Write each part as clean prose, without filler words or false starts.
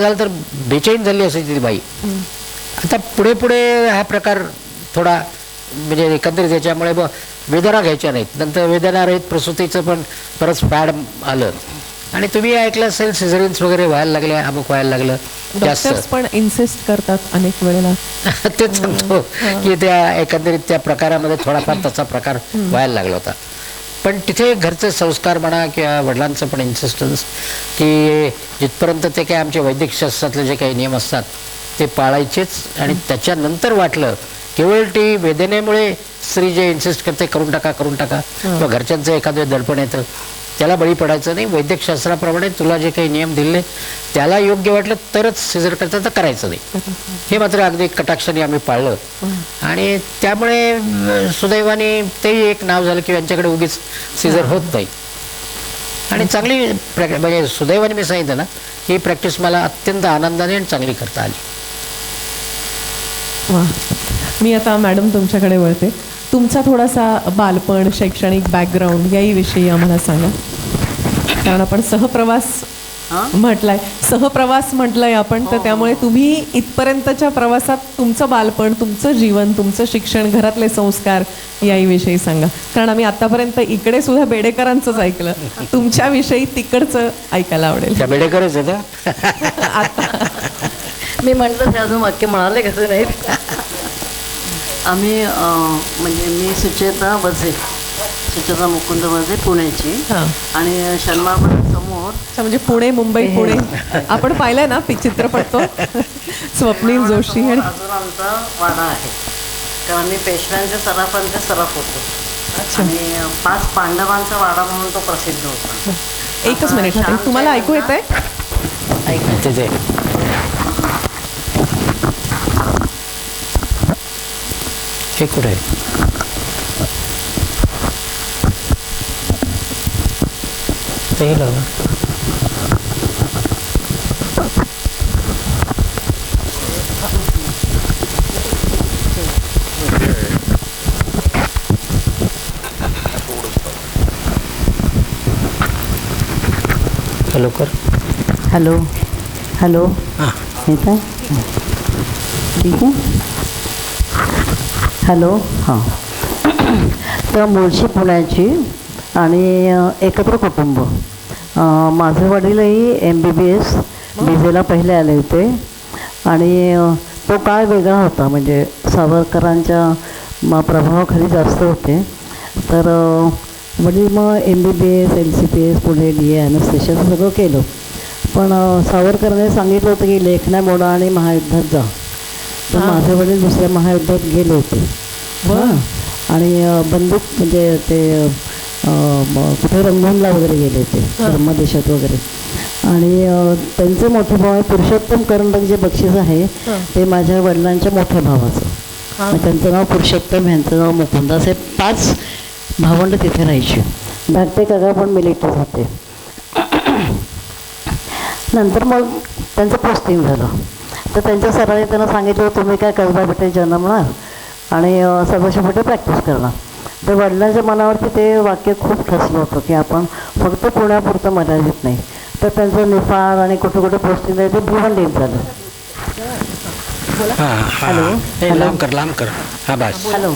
झालं तर बेचैन झाली असायची ती बाई. आता पुढे पुढे हा प्रकार थोडा म्हणजे एकंदरीत याच्यामुळे वेदना घ्यायच्या नाहीत. नंतर वेदना रहित प्रसूतीचं पण परत फॅड आलं आणि तुम्ही ऐकलं असेल सिझरिन्स वगैरे व्हायला लागले, अमुक व्हायला लागलं. डॉक्टर्स पण इन्सिस्ट करतात अनेक वेळेला. तेच सांगतो की त्या एकंदरीत त्या प्रकारामध्ये थोडाफार तसा प्रकार व्हायला लागला होता. पण तिथे घरचे संस्कार म्हणा किंवा वडिलांचं पण इन्सिस्टन्स की जिथपर्यंत ते काय आमचे वैदिक शास्त्रातले जे काही नियम असतात ते पाळायचेच. आणि त्याच्यानंतर वाटलं केवळ ती वेदनेमुळे स्त्री जे इन्सिस्ट करते करून टाका करून टाका किंवा घरच्यांचं एखादं दडपण येतं त्याला बळी पडायचं नाही. वैद्यक शास्त्राप्रमाणे तुला जे काही नियम दिले त्याला योग्य वाटलं तरच सिझर करता तर करायचं नाही, हे मात्र अगदी कटाक्षाने आम्ही पाळलं. आणि त्यामुळे सुदैवाने तेही एक नाव झालं की यांच्याकडे उगीच सिझर होत नाही. आणि चांगली म्हणजे सुदैवाने मी सांगितलं ना ही प्रॅक्टिस मला अत्यंत आनंदाने आणि चांगली करता आली. वा, मी आता मॅडम तुमच्याकडे वळते. तुमचा थोडासा बालपण, शैक्षणिक बॅकग्राऊंड याही विषयी आम्हाला सांगा. कारण आपण सहप्रवास म्हटलंय आपण, तर त्यामुळे तुम्ही इथपर्यंतच्या प्रवासात तुमचं बालपण, तुमचं जीवन, तुमचं शिक्षण, घरातले संस्कार याही विषयी सांगा. कारण आम्ही आतापर्यंत इकडे सुद्धा बेडेकरांचंच ऐकलं, तुमच्याविषयी तिकडचं ऐकायला आवडेल. बेडेकरच आता मी म्हटलं ते अजून वाक्य म्हणाले कसं नाहीत. आम्ही म्हणजे मी सुचेता मुकुंद वझे पुण्याची आणि शर्मापट समोर म्हणजे पुणे मुंबई पुणे आपण पाहिलंय ना चित्रपट तो स्वप्नील जोशी. आणि अजून आमचा वाडा आहे कारण मी पेशव्यांच्या सराफांचे सराफ होतो आणि 5 पांडवांचा वाडा म्हणून तो प्रसिद्ध होता. एकच मिनिट, तुम्हाला ऐकू येत आहे? हे कुठे ते लावा. हॅलो कर. हॅलो हॅलो हां येत आहे? ठीक आहे. हॅलो हां. तर मूळची पुण्याची आणि एकत्र कुटुंब. माझे वडीलही MBBS BJला पहिले आले होते आणि तो काळ वेगळा होता. म्हणजे सावरकरांच्या प्रभावाखाली जास्त होते. तर वडील मग MBBS LCPS पुढे DA ॲनेस्थेशियाचं सगळं केलं. पण सावरकरांनी सांगितलं होतं की लेखण्या मोडा आणि महायुद्धात जा. तर माझे वडील दुसऱ्या महायुद्धात गेले होते. आणि बंदूक म्हणजे ते कुठे रंगूनला वगैरे गेले होते धर्मदेशात वगैरे. आणि त्यांचे मोठे भाव आहे पुरुषोत्तम करंडक जे बक्षीस आहे ते माझ्या वडिलांच्या मोठ्या भावाचं. त्यांचं नाव पुरुषोत्तम, यांचं नाव मुकुंद. असे 5 भावंड तिथे राहायचे. धाकटे काका पण मिलिटरीत होते. नंतर मग त्यांचं पोस्टिंग झालं. तर त्यांच्या सरांनी त्यांना सांगितलं तुम्ही काय कसबा बेटे जन्मणार आणि सदाशिव बेटे प्रॅक्टिस करणार. तर वडिलांच्या मनावरती ते वाक्य खूप ठसलं होतं की आपण फक्त पुण्यापुरतं मर्यादित नाही. तर त्यांचं निफाड आणि कुठे कुठे पोस्टिंग आहे ते भिवंडीत झालं. हॅलो लांब कर. हां बस. हॅलो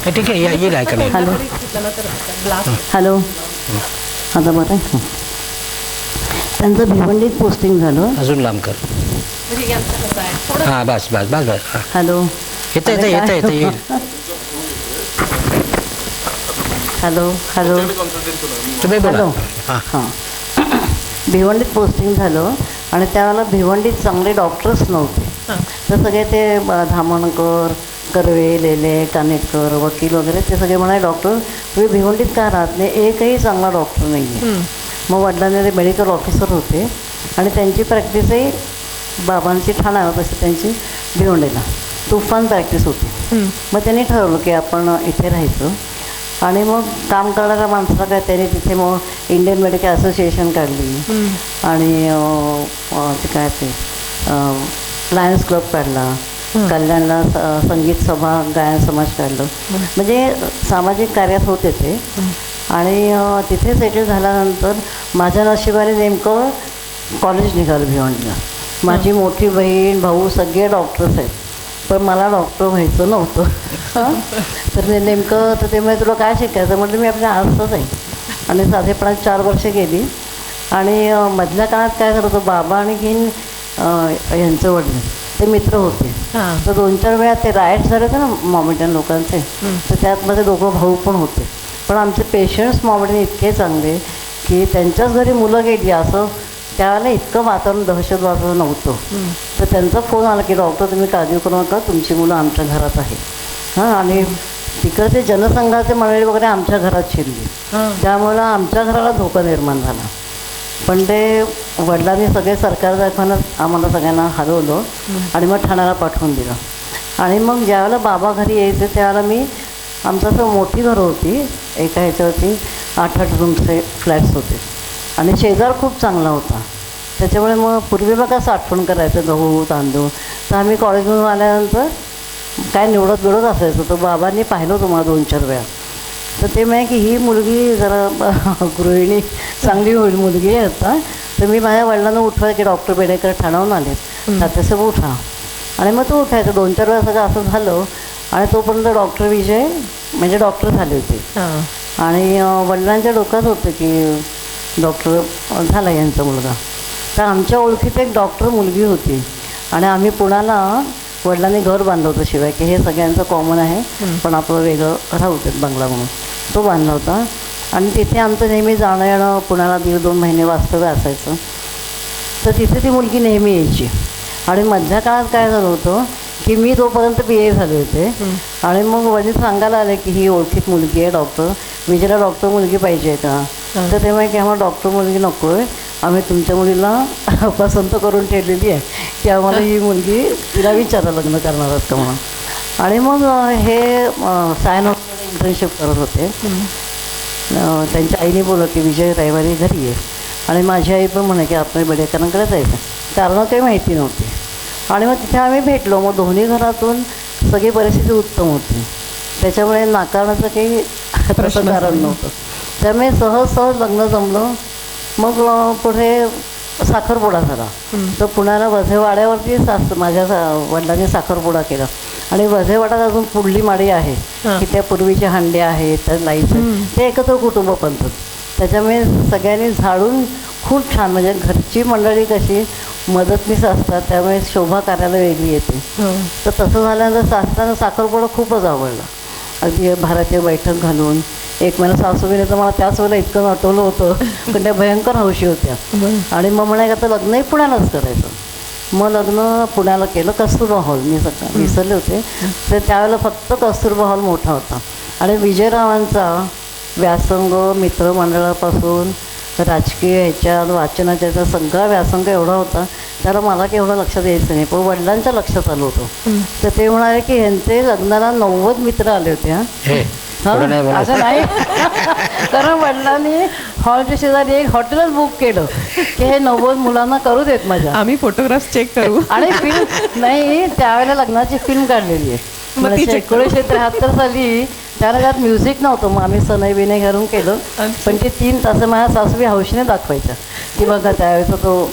ठीक आहे येईल ऐकायला. हॅलो हॅलो आता बरं आहे. त्यांचं भिवंडीत पोस्टिंग झालं. अजून लांब कर. हां बस. हॅलो येतं येईल. हॅलो हॅलो तुम्ही हॅलो हां. भिवंडीत पोस्टिंग झालं आणि त्यावेळेला भिवंडीत चांगले डॉक्टर्स नव्हते. तर सगळे ते धामणकर, कर्वे, लेले, कानेटकर, वकील वगैरे ते सगळे म्हणाले डॉक्टर तुम्ही भिवंडीत का राहत नाही, एकही चांगला डॉक्टर नाही आहे. मग वडिलांनी ते मेडिकल ऑफिसर होते आणि त्यांची प्रॅक्टिसही बाबांची ठाण्यावर तशी त्यांची भिवंडीला तुफान प्रॅक्टिस होती. मग त्यांनी ठरवलं की आपण इथे राहायचं. आणि मग काम करणाऱ्या माणसाला काय त्यांनी तिथे मग इंडियन मेडिकल असोसिएशन काढली आणि काय ते लायन्स क्लब काढला, कल्याणला संगीत सभा गायन समाज काढलं. म्हणजे सामाजिक कार्यात होते ते. आणि तिथे सेटल झाल्यानंतर माझ्या नशिबाने नेमकं कॉलेज निघालं भिवंडीला. माझी मोठी बहीण भाऊ सगळे डॉक्टर्स आहेत, पण मला डॉक्टर व्हायचं नव्हतं. हं. तर ते नेमकं तर ते म्हणजे तुला काय शिकायचं म्हटलं, मी आपल्या आर्ट्सच आहे. आणि साधेपणात 4 वर्ष गेली. आणि मधल्या काळात काय झालं होतं, बाबा आणि यांचं वडील ते मित्र होते. हां. तर 2-4 वेळा ते रायट्स झाले होते ना मॉमेडियन लोकांचे, तर त्यात माझे दोघं भाऊ पण होते. पण आमचे पेशंट्स मॉमेडियन इतके चांगले की त्यांच्याच घरी मुलं गेली असं त्यावेळेला इतकं वातावरण दहशतवादाचं नव्हतं. तर त्यांचा फोन आला की डॉक्टर तुम्ही काळजी करू नका, तुमची मुलं आमच्या घरात आहे. हां. आणि तिकडचे जनसंघाचे मंडळी वगैरे आमच्या घरात शिरली, त्यामुळं आमच्या घराला धोका निर्माण झाला. पण ते वडिलांनी सगळे सरकार दाखवून आम्हाला सगळ्यांना हलवलं आणि मग ठाण्याला पाठवून दिलं. आणि मग ज्यावेळेला बाबा घरी यायचे त्यावेळेला मी आमचं असं मोठी घरं होती, एका ह्याच्यावरती 8-8 रूमचे फ्लॅट्स होते आणि शेजार खूप चांगला होता. त्याच्यामुळे मग पूर्वी बघा साठवण करायचं गहू तांदूळ. तर आम्ही कॉलेजमधून आल्यानंतर काय निवडत असायचं. तर बाबांनी पाहिलं तुम्हाला 2-4 वेळा. तर ते म्हणे की ही मुलगी जरा गृहिणी चांगली होईल मुलगी आहे आता. तर मी माझ्या वडिलांना उठवाय की डॉक्टर बेडेकर ठाण्याहून आलेत, तात्यासाहेब उठा. आणि मग तो उठायचं. 2-4 वेळा सगळं असं झालं. आणि तोपर्यंत डॉक्टर विजय म्हणजे डॉक्टर झाले होते. आणि वडिलांच्या डोक्यात होतं की डॉक्टर झाला यांचा मुलगा. तर आमच्या ओळखीत एक डॉक्टर मुलगी होती. आणि आम्ही पुण्याला वडिलांनी घर बांधलं होतं शिवाय की हे सगळ्यांचं कॉमन आहे, पण आपलं वेगळं राहू देत बंगला म्हणून तो बांधला होता. आणि तिथे आमचं नेहमी जाणं येणं, पुण्याला 1.5-2 महिने वास्तव्य असायचं. तर तिथे ती मुलगी नेहमी यायची. आणि मधल्या काळात काय झालं होतं की मी तोपर्यंत BA झाले होते. आणि मग वडील सांगायला आले की ही ओळखीत मुलगी आहे डॉक्टर विजयला, डॉक्टर मुलगी पाहिजे आहे का. तर तेव्हा की आम्हाला डॉक्टर मुलगी नको आहे, आम्ही तुमच्या मुलीला पसंत करून ठेवलेली आहे की आम्हाला ही मुलगी तिला विचारा लग्न करणार आहात का म्हणून. आणि मग हे सायन हॉस्पिटल इंटर्नशिप करत होते. त्यांच्या आईने बोललं की विजय रविवारी घरी आहे. आणि माझी आई पण म्हणे की आपण बेडेकरांकडे जायचं. कारणं काही माहिती नव्हती. आणि मग तिथे आम्ही भेटलो. मग दोन्ही घरातून सगळी परिस्थिती उत्तम होती, त्याच्यामुळे नाकारण्याचं काही तसं कारण नव्हतं. त्यामुळे सहज लग्न जमलं. मग पुढे साखरपुडा झाला. तर पुण्याला वझेवाड्यावरती माझ्या वडिलांनी साखरपुडा केला. आणि वझेवाड्यात अजून पुढली माडी आहे की त्या पूर्वीचे हांडे आहेत, त्या लाईचं ते एकत्र कुटुंब बनतात. त्याच्यामुळे सगळ्यांनी झाडून खूप छान, म्हणजे घरची मंडळी कशी मदतनीस असतात त्यामुळे शोभा कार्याला वेगळी येते. तर तसं झाल्यानंतर सासऱ्यांना साखरपुडा खूपच आवडला. अगदी भारतीय बैठक घालून एक महिना सासूबाईने तर मला त्याच वेळेला इतकं नटवलं होतं, पण त्या भयंकर हौशी होत्या. आणि मग म्हणाय का तर लग्नही पुण्यालाच करायचं. मग लग्न पुण्याला केलं, कस्तुरबा हॉल. मी सगळं विसरले होते. तर त्यावेळेला फक्त कस्तुरबा हॉल मोठा होता. आणि विजयरावांचा व्यासंग मित्रमंडळापासून राजकीय ह्याच्यात वाचनाच्या ह्याचा सगळा व्यासंग एवढा होता, त्याला मला काही एवढं लक्षात यायचं नाही, पण वडिलांच्या लक्षात आलं होतं. तर ते म्हणाले की ह्यांचे लग्नाला 90 मित्र आले होते. असं नाही कारण वडिलांनी हॉलच्या शेजारी एक हॉटेलच बुक केलं की हे 90 मुलांना करू देत माझ्या. आम्ही फोटोग्राफ्स चेक करू. आणि फिल्म नाही, त्यावेळेला लग्नाची फिल्म काढलेली आहे 1973 साली. त्याला त्यात म्युझिक नव्हतं, मग आम्ही सनई बिनई घालून केलं. पण ते 3 तास माझ्या सासूबाई हौशीने दाखवायच्या की बघा त्यावेळेचा तो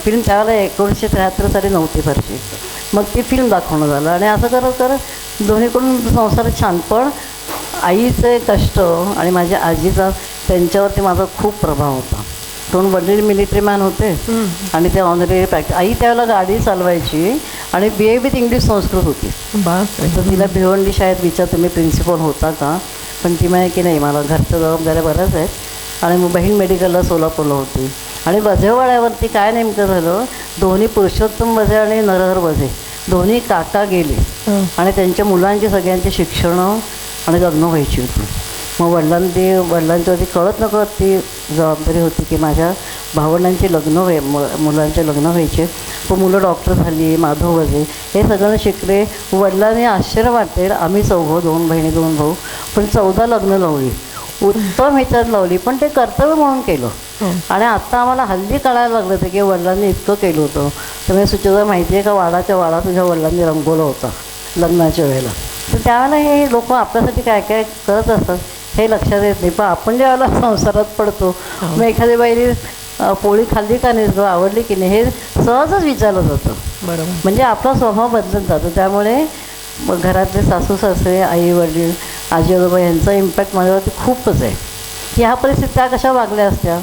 फिल्म. त्यावेळेला 1973 साली नव्हती फारशी. मग ती फिल्म दाखवणं झालं. आणि असं करत करत दोन्हीकडून संसार छान. पण आईचे कष्ट आणि माझ्या आजीचा त्यांच्यावरती माझा खूप प्रभाव होता. दोन वडील मिलिटरी मॅन होते आणि ते ऑनररी प्रॅक्टिस. आई त्यावेळेला गाडी चालवायची आणि BA विथ इंग्लिश संस्कृत होती. तर तिला भिवंडी शाळेत विचार तुम्ही प्रिन्सिपल होता का, पण ती म्हणे की नाही मला घरच्या जबाबदाऱ्या बऱ्याच आहेत. आणि मग बहीण मेडिकलला सोलापूरला होती. आणि वझेवाड्यावरती काय नेमकं झालं, दोन्ही पुरुषोत्तम वझे आणि नरहर वझे दोन्ही काका गेले आणि त्यांच्या मुलांची सगळ्यांची शिक्षणं आणि लग्न व्हायची होती. मग वडिलांच्यावरती कळत नकळत ती जबाबदारी होती की माझ्या भावंडांची लग्न मुलांचे लग्न व्हायचे. पण मुलं डॉक्टर झाली, माधव वझे हे सगळं शिकले. वडिलांनी आश्चर्य वाटेल, आम्ही 2 बहिणी 2 भाऊ, पण 14 लग्न लावली, उत्तम ह्याच्यात लावली, पण ते कर्तव्य म्हणून केलं. आणि आत्ता आम्हाला हल्ली कळायला लागलं होतं की वडिलांनी इतकं केलं होतं. तर मी सुचेता माहिती आहे का, वाडाच्या वाडा तुझ्या वडिलांनी रंगवला होता लग्नाच्या वेळेला. तर त्यावेळेला हे लोक आपल्यासाठी काय काय करत असतात हे लक्षात येत नाही. पण आपण ज्यावेळेला संसारात पडतो, मग एखादी बाई पोळी खाल्ली का नाही गं, आवडली की नाही, हे सहजच विचारलं जातं. बरोबर. म्हणजे आपला स्वभाव बदलत जातो. त्यामुळे घरातले सासू सासरे, आई वडील, आजी आजोबा यांचा इम्पॅक्ट माझ्यावरती खूपच आहे की ह्या परिस्थितीत त्या कशा वागल्या असत्या.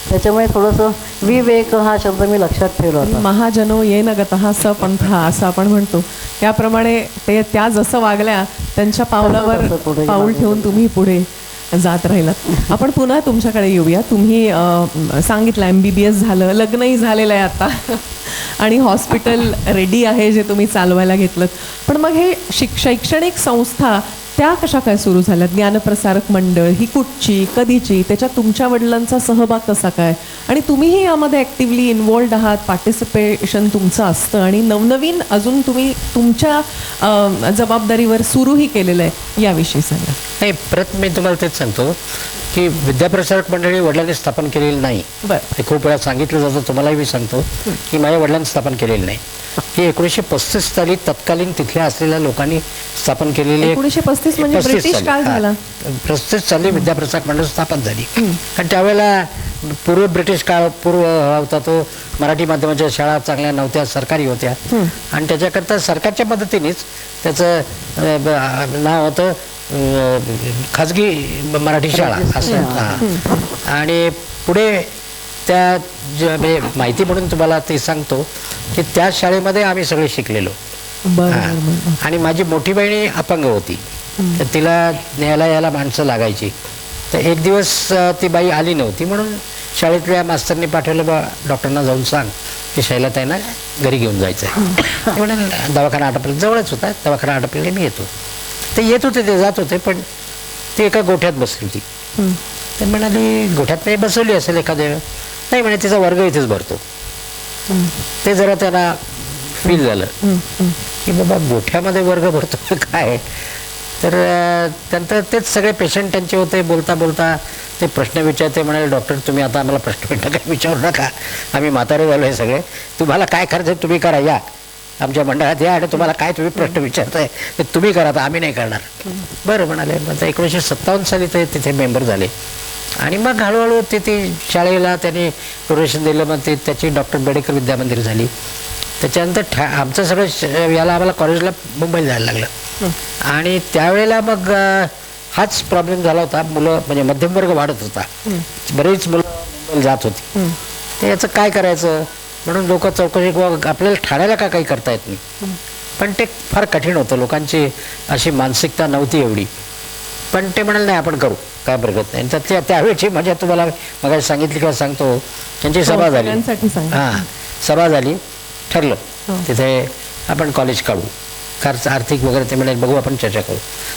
त्याच्यामुळे थोडंसं विवेक हा शब्द मी लक्षात ठेवला होता. महाजनो येन गतः स पंथ असं आपण म्हणतो, त्याप्रमाणे ते त्या जसं वागल्या त्यांच्या पावलावर तसं पुढे पाऊल मागे ठेवून तुम्ही पुढे जात राहिलात. आपण पुन्हा तुमच्याकडे येऊया. तुम्ही सांगितलं MBBS झालं, लग्नही झालेलं आहे आता आणि हॉस्पिटल रेडी आहे जे तुम्ही चालवायला घेतलं. पण मग हे शैक्षणिक संस्था त्या कशा काय सुरू झाल्या? ज्ञानप्रसारक मंडळ ही कुठची, कधीची, त्याच्यात तुमच्या वडिलांचा सहभाग कसा काय, आणि तुम्हीही यामध्ये ॲक्टिव्हली इन्वॉल्ड आहात, पार्टिसिपेशन तुमचं असतं आणि नवनवीन अजून तुम्ही तुमच्या जबाबदारीवर सुरूही केलेलं आहे, याविषयी सांगा. नाही, परत मी तुम्हाला तेच सांगतो की विद्याप्रसारक मंडळी वडिलांनी स्थापन केलेली नाही. बरं. ते खूप वेळा सांगितलं जातं, तुम्हालाही मी सांगतो की माझ्या वडिलांनी स्थापन केलेली नाही. ही 1935 साली तत्कालीन तिथल्या असलेल्या लोकांनी स्थापन केलेली 1935 म्हणजे 35 ब्रिटिश साली. काळ झाला. 35 साली विद्याप्रसारक मंडळ स्थापन झाली. कारण त्यावेळेला पूर्व ब्रिटिश काळ पूर्व होता, तो मराठी माध्यमाच्या शाळा चांगल्या नव्हत्या, सरकारी होत्या आणि त्याच्याकरता सरकारच्या मदतीनेच त्याचं नाव होतं खाजगी मराठी शाळा असं. हां. आणि पुढे त्या म्हणजे माहिती म्हणून तुम्हाला ते सांगतो की त्या शाळेमध्ये आम्ही सगळे शिकलेलो. बरं. आणि माझी मोठी बहिणी अपंग होती, तर तिला न्यायला यायला माणसं लागायची. तर एक दिवस ती बाई आली नव्हती म्हणून शाळेतल्या मास्तरनी पाठवलं, बा डॉक्टरना जाऊन सांग की शैलाताईंना घरी घेऊन जायचं आहे. ते म्हणाल दवाखाना आटपला, जवळच होता दवाखाना आटपलेला, मी येतो. ते येत होते, ते जात होते, पण ती एका गोठ्यात बसली होती. तर म्हणाली गोठ्यात नाही बसवली असेल एखाद्या, नाही म्हणे तिचा वर्ग इथेच भरतो. ते जरा त्यांना फील झालं की बाबा गोठ्यामध्ये वर्ग भरतो काय. तर त्यानंतर तेच सगळे पेशंट त्यांचे होते. बोलता बोलता ते प्रश्न विचारते, म्हणाले डॉक्टर तुम्ही आता आम्हाला प्रश्न काय विचारू नका, आम्ही म्हातारे झालो आहे सगळे, तुम्हाला काय करायचं तुम्ही करा, या आमच्या मंडळात या आणि तुम्हाला काय तुम्ही प्रश्न विचारताय ते तुम्ही करा, तर आम्ही नाही करणार. बरं म्हणाले. मग 1957 साली ते तिथे मेंबर झाले आणि मग हळूहळू ते शाळेला त्यांनी डोनेशन दिलं. मग ते त्याची डॉक्टर बेडेकर विद्यामंदिर झाली. त्याच्यानंतर आमचं सगळं याला आम्हाला कॉलेजला मुंबईला जायला लागलं आणि त्यावेळेला मग हाच प्रॉब्लेम झाला होता. मुलं म्हणजे मध्यमवर्ग वाढत होता, बरेच मुलं मुंबईला जात होती. तर याचं काय करायचं म्हणून लोक चौकशी, आपल्याला ठाण्याला का काही करता येत नाही. पण ते फार कठीण होतं, लोकांची अशी मानसिकता नव्हती एवढी. पण ते म्हणाले नाही आपण करू, काय प्रगत नाही. तर त्यावेळची मजा तुम्हाला मग सांगितली किंवा सांगतो. त्यांची सभा झाली. हां, सभा झाली, ठरलं तिथे आपण कॉलेज काढू, खर्च आर्थिक वगैरे. ते म्हणाले बघू आपण चर्चा करू.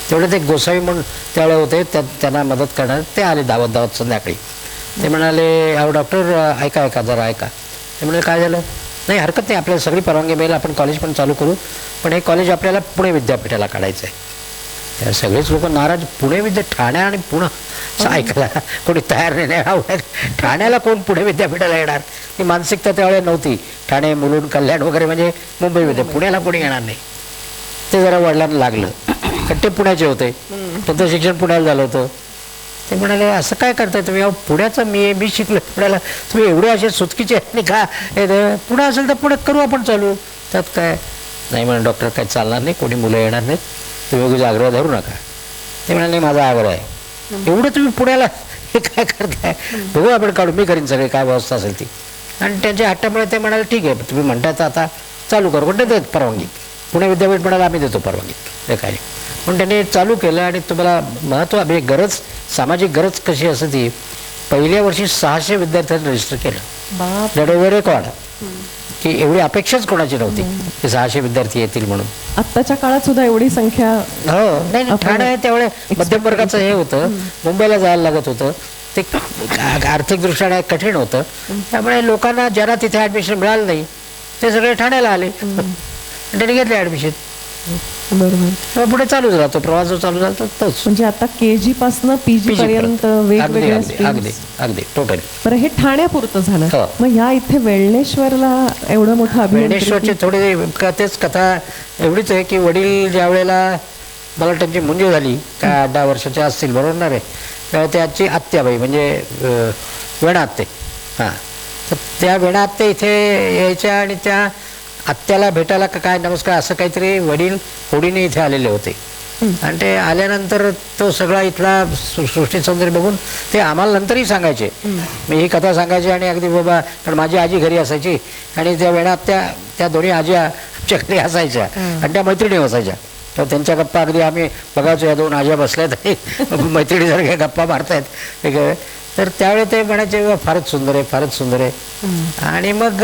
तेवढे ते गोसावी म्हणून त्यावेळे होते, त्यांना मदत करणार. ते आले दावत संध्याकाळी. ते म्हणाले अहो डॉक्टर ऐका जरा ऐका. ते म्हणाले काय झालं. नाही हरकत नाही, आपल्याला सगळी परवानगी मिळेल, आपण कॉलेज पण चालू करू, पण हे कॉलेज आपल्याला पुणे विद्यापीठाला काढायचं आहे. त्या सगळेच लोक नाराज. पुणे ठाणे आणि पुणे ऐकायला कोणी तयार नाही. ठाण्याला कोण पुणे विद्यापीठाला येणार, ही मानसिकता त्यावेळेला नव्हती. ठाणे, मुलुंड, कल्याण वगैरे म्हणजे मुंबई पुण्याला कोणी येणार नाही. ते जरा वडिलांना लागलं, कारण ते पुण्याचे होते, त्यांचं शिक्षण पुण्याला झालं होतं. ते म्हणाले असं काय करताय तुम्ही, अहो पुण्याचं मी शिकलो पुण्याला, तुम्ही एवढे असे सुचकीचे नाही का, पुणे असेल तर पुण्यात करू आपण चालू, त्यात काय. नाही म्हणे डॉक्टर काय चालणार नाही, कोणी मुलं येणार नाहीत, तुम्ही उगीच आग्रह धरू नका. ते म्हणाले माझा आग्रह आहे. एवढं तुम्ही पुण्याला हे काय करताय, बघू आपण काढू, मी करीन सगळे काय व्यवस्था असेल ती. आणि त्यांच्या हट्टामुळे ते म्हणाले ठीक आहे तुम्ही म्हणताय तर आता चालू करू, पण देत परवानगी. पुणे विद्यापीठ म्हणाला आम्ही देतो परवानगी, ते काय. पण त्यांनी चालू केलं. आणि तुम्हाला महत्त्व म्हणजे गरज, सामाजिक गरज कशी असते ती, पहिल्या वर्षी 600 विद्यार्थ्यांनी रजिस्टर केलं. दॅट वॉज रेकॉर्ड, की एवढी अपेक्षाच कोणाची नव्हती की 600 विद्यार्थी येतील म्हणून. आत्ताच्या काळात सुद्धा एवढी संख्या. हो, नाही ठाणे त्यावेळे मध्यम वर्गाचं हे होतं, मुंबईला जायला लागत होतं, ते आर्थिकदृष्ट्या कठीण होतं. त्यामुळे लोकांना ज्यांना तिथे ॲडमिशन मिळालं नाही ते सगळे ठाण्याला आले आणि त्यांनी घेतले ॲडमिशन. बरोबर. पुढे चालूच राहतो, प्रवास जो चालू झाला तोच. म्हणजे आता KG पासून PG पर्यंत वेगवेगळ्या. अगदी टोटली. बरं, हे ठाण्यापुरतं झालं. मग या इथे वेळणेश्वरला एवढं मोठं वेळणेश्वरची थोडी तेच कथा एवढीच आहे की वडील ज्या वेळेला मला त्यांची मुंजी झाली, काय 8-10 वर्षाच्या असतील बरोबर ना रे, त्यावेळेला त्याची आत्याबाई म्हणजे वेणा आत्ते, हां, तर त्या वेणा आत्या इथे यायच्या आणि त्या आत्याला भेटायला का काय नमस्कार असं काहीतरी वडील होडीने इथे आलेले होते. आणि ते आल्यानंतर तो सगळा इथला सृष्टी सौंदर्य बघून ते आम्हाला नंतरही सांगायचे. मी ही कथा सांगायची आणि अगदी बाबा, कारण माझी आजी घरी असायची आणि त्या वेळात त्या दोन्ही आज्या आमच्या घरी असायच्या आणि त्या मैत्रिणी असायच्या. तर त्यांच्या गप्पा अगदी आम्ही बघायचो, या दोन आज्या बसल्यात मैत्रिणीसारख्या गप्पा मारतायत. तर त्यावेळी ते म्हणायचे फारच सुंदर आहे, फारच सुंदर आहे. आणि मग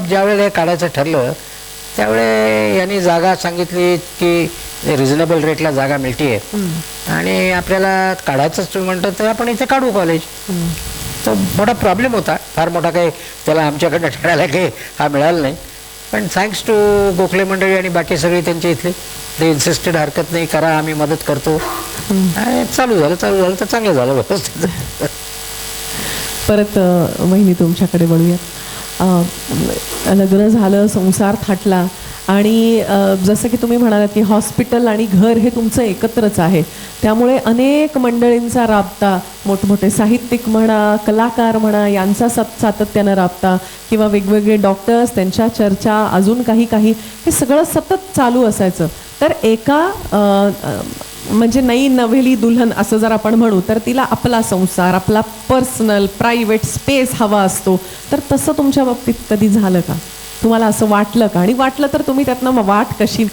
ज्यावेळेला हे काढायचं ठरलं त्यावेळे यांनी जागा सांगितली की रिझनेबल रेटला जागा मिळते आणि आपल्याला काढायचंच तुम्ही म्हणतो तर आपण इथे काढू कॉलेज. तर मोठा प्रॉब्लेम होता, फार मोठा काही त्याला आमच्याकडनं ठरायला काही हा मिळाला नाही. पण थँक्स टू गोखले मंडळी आणि बाकी सगळी त्यांच्या इथले, ते इन्सिस्टेड हरकत नाही करा, आम्ही मदत करतो. आणि चालू झालं तर चांगलं झालं व्यवस्थित. परत वहिनी तुमच्याकडे वळूया. लग्न झालं, संसार थाटला आणि जसं की तुम्ही म्हणालात की हॉस्पिटल आणि घर हे तुमचं एकत्रच आहे, त्यामुळे अनेक मंडळींचा राबता, मोठमोठे साहित्यिक म्हणा, कलाकार म्हणा, यांचा सातत्यानं राबता किंवा वेगवेगळे डॉक्टर्स, त्यांच्या चर्चा, अजून काही हे सगळं सतत चालू असायचं. तर एका म्हणजे नई नवेली दुल्हन असं जर आपण म्हणू तर तिला आपला संसार, आपला पर्सनल प्रायव्हेट स्पेस हवा असतो. तर तसं तुमच्या बाबतीत कधी झालं का? तुम्हाला असं वाटलं का? आणि वाटलं तर तुम्ही त्यातनं वाट कशी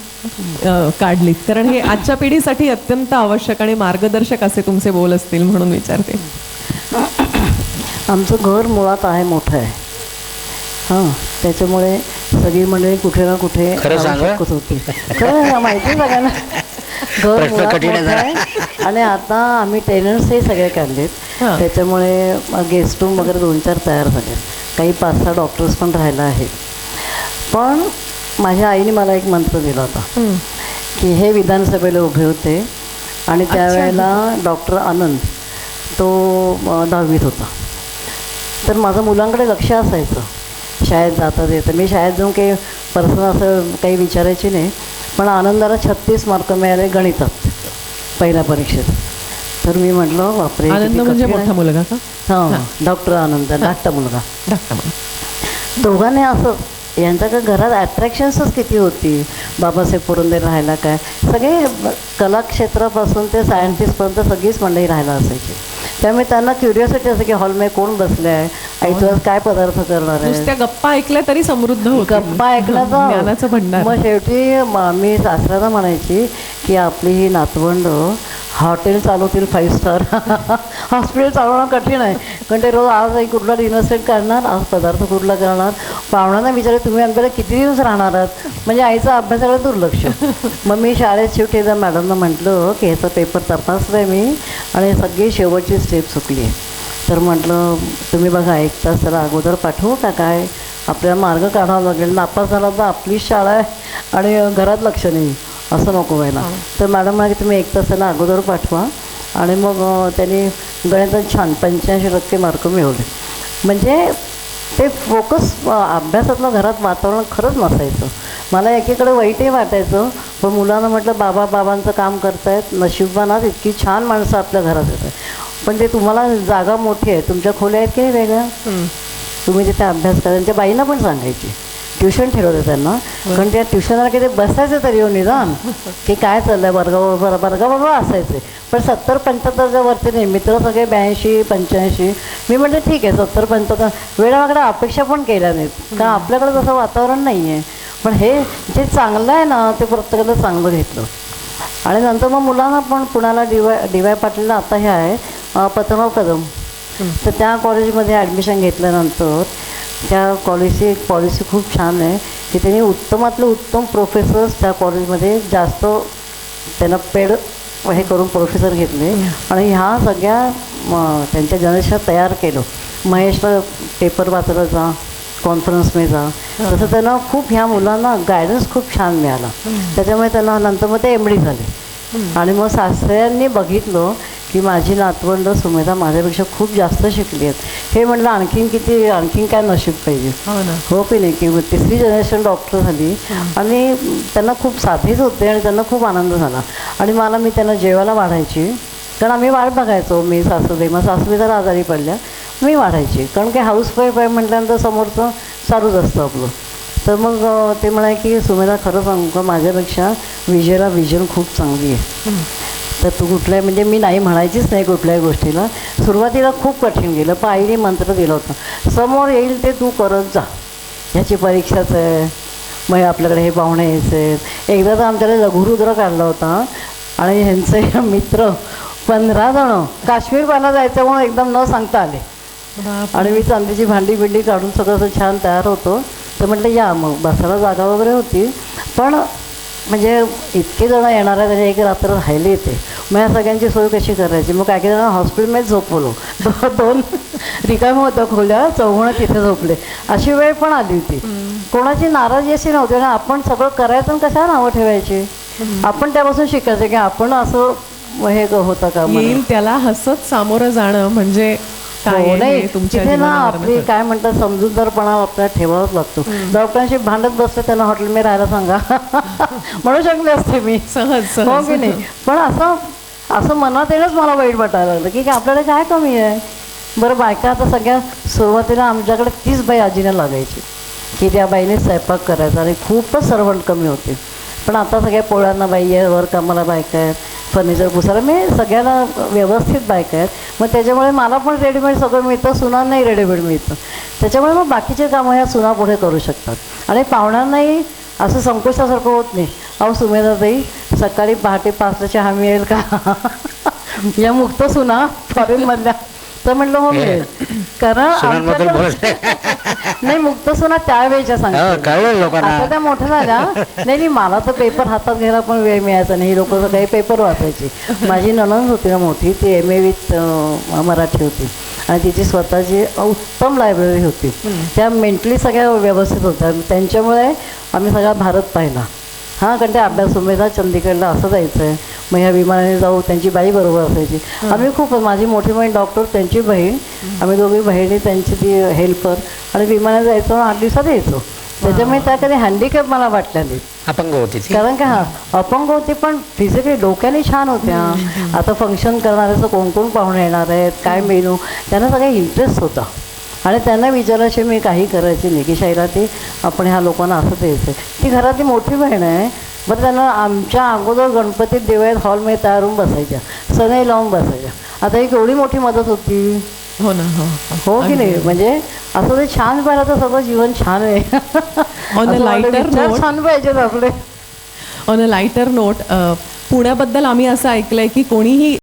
काढलीत? कारण हे आजच्या पिढीसाठी अत्यंत आवश्यक आणि मार्गदर्शक असे तुमचे बोल असतील म्हणून विचारते. आमचं घर मुळात आहे, मोठं आहे. हां, त्याच्यामुळे सगळी मंडळी कुठे ना कुठे खरं सांगा, होती. खरं माहिती बघा ना, घर मुळात मोठं आहे. आणि आता आम्ही टेनंट्सही सगळे काढलेत, त्याच्यामुळे गेस्ट रूम वगैरे 2-4 तयार झाले. काही 5-6 डॉक्टर्स पण राहायला आहेत. पण माझ्या आईने मला एक मंत्र दिला होता की हे विधानसभेला उभे होते आणि त्यावेळेला डॉक्टर आनंद तो 10वीत होता. तर माझं मुलांकडे लक्ष असायचं, शाळेत जातात येतं. मी शाळेत जाऊन काही पर्सनल असं काही विचारायची नाही. पण आनंदाला 36 मार्क मिळाले गणितात पहिल्या परीक्षेत. तर मी म्हटलं बापरे. आनंद म्हणजे मोठा मुलगा का? हां, डॉक्टर आनंद, धाकटा मुलगा. दोघांनी असं यांच्या घरात अट्रॅक्शन्सच किती होती. बाबासाहेब पुरंदरे राहायला काय, सगळे कलाक्षेत्रापासून ते सायंटिस्टपर्यंत सगळीच मंडळी राहायला असायची. त्यामुळे त्यांना क्युरिओसिटी असते की हॉलमध्ये कोण बसले आहे, आईचं काय पदार्थ करणार आहे. त्या गप्पा ऐकल्या तरी समृद्ध होत, गप्पा ऐकण्याचा ज्ञानाचं भंडार. मग शेवटी मी सासऱ्याला म्हणायची की आपली ही नातवंड हॉटेल चालवतील 5 स्टार, हॉस्पिटल चालवणं कठीण आहे. कारण ते रोज आज एक कुठला डिनर सेट करणार, आज पदार्थ कुठला करणार. पाहुण्यांना विचारले तुम्ही आमच्याकडे किती दिवस राहणार आहात, म्हणजे आईचा अभ्यासाकडे दुर्लक्ष. मग मी शाळेत शेवटी एकदा मॅडमना म्हटलं की ह्याचा पेपर तपासला आहे मी आणि सगळी शेवटची स्टेप चुकली आहे. तर म्हटलं तुम्ही बघा 1 तास त्याला अगोदर पाठवू का काय, आपल्याला मार्ग काढावा लागेल. नापास झाला तर आपलीच शाळा आहे आणि घरात लक्ष नाही, असं नको व्हायला. तर मॅडम म्हणाले तुम्ही 1 तास त्याला अगोदर पाठवा. आणि मग त्यांनी गणितात छान 85% मार्क मिळवले. म्हणजे ते फोकस अभ्यासातलं घरात वातावरण खरंच नसायचं. मला एकीकडे वाईटही वाटायचं, पण मुलांना म्हटलं बाबांचं काम करतायत, नशिबानात इतकी छान माणसं आपल्या घरात येतात. पण ते तुम्हाला जागा मोठी आहे, तुमच्या खोल्या आहेत की नाही वेगळ्या, तुम्ही तिथे अभ्यास करा. त्यांच्या बाईंना पण सांगायची, ट्युशन ठेवलं त्यांना. कारण त्या ट्युशनला किती बसायचं तरी येऊन निदान की काय चाललं आहे, वर्गाबरोबर असायचे. पण 70-75च्या वरती नाही, मित्र सगळे 82-85. मी म्हटलं ठीक आहे 70-75. वेळावाकडे अपेक्षा पण केल्या नाहीत, कारण आपल्याकडे तसं वातावरण नाही आहे. पण हे जे चांगलं आहे ना ते प्रत्येकाला चांगलं घेतलं. आणि नंतर मग मुलांना पण पुण्याला डी.वाय. पाटीलला आता हे आहे पतंगराव कदम, तर त्या कॉलेजमध्ये ॲडमिशन घेतल्यानंतर त्या कॉलेजची एक पॉलिसी खूप छान आहे की त्यांनी उत्तमातले उत्तम प्रोफेसर्स त्या कॉलेजमध्ये जास्त त्यांना पेड हे करून प्रोफेसर घेतले. आणि ह्या सगळ्या त्यांच्या जनरेशन तयार केलं. महेशला पेपर वाचायला जा, कॉन्फरन्समध्ये जा, तसं त्यांना खूप ह्या मुलांना गायडन्स खूप छान मिळाला. त्याच्यामुळे त्यांना नंतर मग ते MD झाले. आणि मग सासऱ्यांनी बघितलं की माझी नातवंड सुमेधा माझ्यापेक्षा खूप जास्त शिकली आहेत. हे म्हटलं आणखीन काय नशीब पाहिजे. हो की नाही, की 3री जनरेशन डॉक्टर झाली. आणि त्यांना खूप साधीच होते आणि त्यांना खूप आनंद झाला. आणि मी त्यांना जेवायला वाढायची, कारण आम्ही वाट बघायचो. मी सासूबाई, मग सासूबाई जरा आजारी पडल्या, मी वाढायची, कारण की हाऊसवाईफ आहे म्हटल्यानंतर समोरचं चालूच असतं आपलं. तर मग ते म्हणाले की सुमेधा, खरं सांगू का, माझ्यापेक्षा विजयला विजन खूप चांगली आहे. तर तू कुठल्याही, म्हणजे मी नाही म्हणायचीच नाही कुठल्याही गोष्टीला. सुरुवातीला खूप कठीण गेलं, पण आईने मंत्र दिला होता, समोर येईल ते तू करत जा, ह्याची परीक्षाच आहे, मग आपल्याकडे हे पाहुणे यायचे आहेत. एकदा तर आमच्याकडे लघुरुद्र काढला होता आणि ह्यांचे मित्र 15 जणं काश्मीर पाहायला जायचं म्हणून एकदम न सांगता आले. आणि मी चांदीची भांडी बिंडी काढून सगळं असं छान तयार होतो. तर म्हटलं या, मग बसायला जागा वगैरे होती, पण म्हणजे इतके जणं येणार आहे, त्याच्या एक रात्र राहिले ते. मग या सगळ्यांची सोय कशी करायची? मग काही काही जण हॉस्पिटलमध्ये झोपवलो, 2 रिकाम्या होत्या खोल्या, 4 तिथे झोपले. अशी वेळ पण आली होती. कोणाची नाराजी अशी नव्हती ना, आपण सगळं करायचं आणि कशा नावं ठेवायची. आपण त्यापासून शिकायचं की आपण असं हे होतं का येईल त्याला हसत सामोरं जाणं म्हणजे काय आहे नाही. हे तुमच्या तिथे ना जीवनावर आपली काय म्हणतात समजूतदारपणा आपल्याला ठेवावाच लागतो. डॉक्टरांशी भांडत बसते, त्यांना हॉटेल मी राहायला सांगा म्हणू शकले असते मी, सहज हो की सहज नाही. पण असं मनात येणंच मला वाईट वाटायला लागलं की आपल्याला काय कमी आहे. बरं, बायका आता सगळ्या सुरुवातीला आमच्याकडे 30 बाई आजीने लागायची की त्या बाईने स्वयंपाक करायचा आणि खूपच सर्वंट कमी होते. पण आता सगळ्या पोळ्यांना बाई आहे, वर कामाला बायका आहेत, फर्निचर पुसायला मी सगळ्याला व्यवस्थित बायका आहेत. मग त्याच्यामुळे मला पण रेडीमेड सगळं मिळतं, सुनांनाही रेडीमेड मिळतं. त्याच्यामुळे मग बाकीचे कामं ह्या सुना पुढे करू शकतात आणि पाहुण्यांनाही असं संकोचासारखं होत नाही. अहो सुमेधाताई, सकाळी पहाटे 5ला चहा मिळेल का या मुक्त सुना फॉरेनमधल्या. तर म्हटलं हो मिळेल, कारण सुनांबद्दल बोलत नाही, मुक्त सुना त्यावेळेच्या सांगते. कळलं लोकांना. आता त्या मोठ्या झाल्या. नाही, मला तर पेपर हातात घ्यायला पण वेळ मिळायचा नाही. ही लोक काही पेपर वाचायची. माझी नणंद होती ना मोठी, ती MA विथ मराठी होती आणि तिची स्वतःची उत्तम लायब्ररी होती. त्या मेंटली सगळ्या व्यवस्थित होत्या. त्यांच्यामुळे आम्ही सगळा भारत पाहिला. हां, कारण ते अभ्यास सुमेधा चंदीगडला असं जायचं आहे, मग ह्या विमानाने जाऊ. त्यांची बाई बरोबर असायची. आम्ही खूप, माझी मोठी बहीण डॉक्टर, त्यांची बहीण, आम्ही दोघी बहिणी, त्यांची ती हेल्पर, आणि विमानाने जायचो, 8 दिवसात यायचो. त्याच्यामुळे त्या कधी हँडिकॅप मला वाटल्या नाही. अपंग होती ती. कारण का अपंग होती, पण फिजिकली डोक्याने छान होत्या. आता फंक्शन करणाऱ्याचं कोण कोण पाहुणे येणार आहेत, काय मेनू, त्यांना सगळा इंटरेस्ट होता. आणि त्यांना विचारायचे मी काही करायचे नाही की शाईला ती आपण ह्या लोकांना असं द्यायचं. ती घरातली मोठी बहीण आहे. बरं, त्यांना आमच्या अगोदर गणपतीत दिवाळीत हॉलमध्ये तयार होऊन बसायच्या, सनई लावून बसायच्या. आता एक एवढी मोठी मदत होती. हो ना. हो की नाही. म्हणजे असं ते छान पाहिलं तर सगळं जीवन छान आहे. ऑन अ लाईटर नोट, छान पाहिजेत आपले. ऑन अ लाईटर नोट, पुण्याबद्दल आम्ही असं ऐकलंय की कोणीही